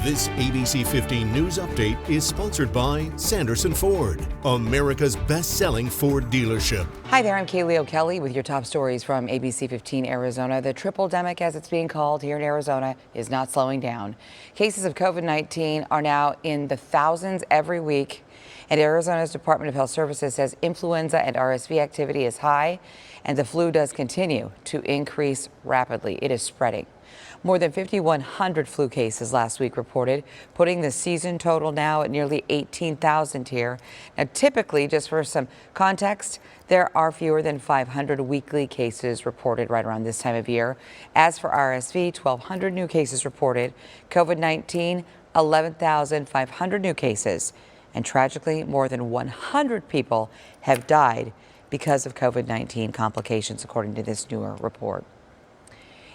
This ABC 15 News Update is sponsored by Sanderson Ford, America's best-selling Ford dealership. Hi there, I'm Kaylee O'Kelly with your top stories from ABC15 Arizona. The triple-demic, as it's being called here in Arizona, is not slowing down. Cases of COVID-19 are now in the thousands every week, and Arizona's Department of Health Services says influenza and RSV activity is high, and the flu does continue to increase rapidly. It is spreading. More than 5,100 flu cases last week reported, putting the season total now at nearly 18,000 here. Now, typically, just for some context, there are fewer than 500 weekly cases reported right around this time of year. As for RSV, 1,200 new cases reported. COVID-19, 11,500 new cases. And tragically, more than 100 people have died because of COVID-19 complications, according to this newer report.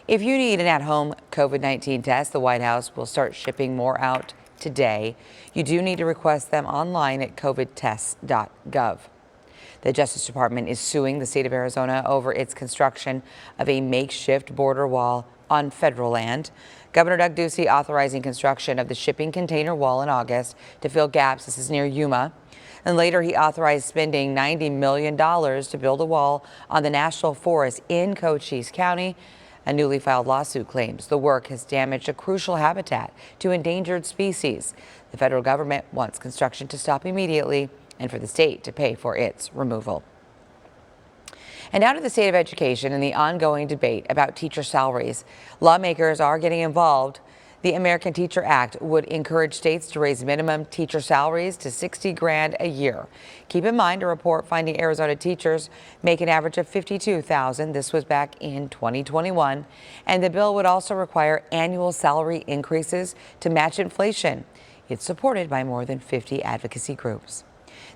If you need an at-home COVID-19 test, the White House will start shipping more out today. You do need to request them online at covidtests.gov. The Justice Department is suing the state of Arizona over its construction of a makeshift border wall on federal land. Governor Doug Ducey authorizing construction of the shipping container wall in August to fill gaps. This is near Yuma. And later, he authorized spending $90 million to build a wall on the national forest in Cochise County. A newly filed lawsuit claims the work has damaged a crucial habitat to endangered species. The federal government wants construction to stop immediately and for the state to pay for its removal. And now to the state of education and the ongoing debate about teacher salaries. Lawmakers are getting involved. The American Teacher Act would encourage states to raise minimum teacher salaries to $60 grand a year. Keep in mind, a report finding Arizona teachers make an average of $52,000. This was back in 2021. And the bill would also require annual salary increases to match inflation. It's supported by more than 50 advocacy groups.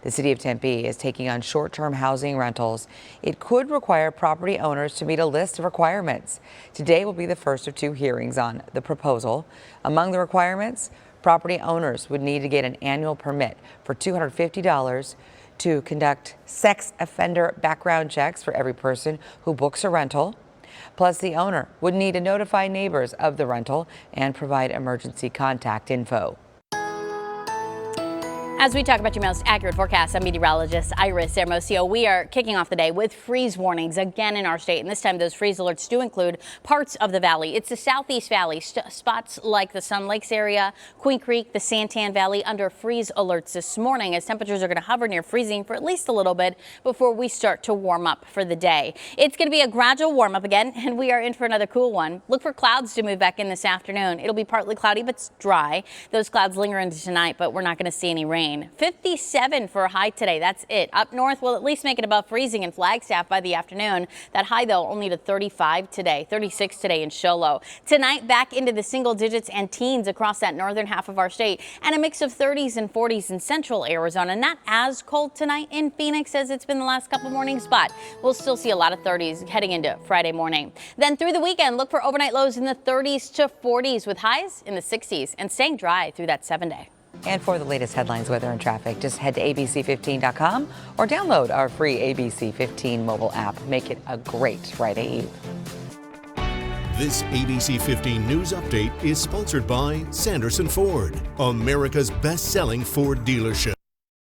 The city of Tempe is taking on short-term housing rentals. It could require property owners to meet a list of requirements. Today will be the first of two hearings on the proposal. Among the requirements, property owners would need to get an annual permit for $250 to conduct sex offender background checks for every person who books a rental. Plus, the owner would need to notify neighbors of the rental and provide emergency contact info. As we talk about your most accurate forecast, I'm meteorologist Iris Hermosillo. We are kicking off the day with freeze warnings again in our state, and this time those freeze alerts do include parts of the valley. It's the Southeast Valley, spots like the Sun Lakes area, Queen Creek, the Santan Valley under freeze alerts this morning, as temperatures are going to hover near freezing for at least a little bit before we start to warm up for the day. It's going to be a gradual warm up again, and we are in for another cool one. Look for clouds to move back in this afternoon. It'll be partly cloudy, but dry. Those clouds linger into tonight, but we're not going to see any rain. 57 for a high today. That's it. Up north, we'll at least make it above freezing in Flagstaff by the afternoon. That high, though, only to 35 today, 36 today in Show Low. Tonight, back into the single digits and teens across that northern half of our state, and a mix of 30s and 40s in central Arizona. Not as cold tonight in Phoenix as it's been the last couple mornings, but we'll still see a lot of 30s heading into Friday morning. Then through the weekend, look for overnight lows in the 30s to 40s with highs in the 60s and staying dry through that 7-day. And for the latest headlines, weather, and traffic, just head to abc15.com or download our free ABC15 mobile app. Make it a great Friday Eve. This ABC 15 News Update is sponsored by Sanderson Ford, America's best-selling Ford dealership.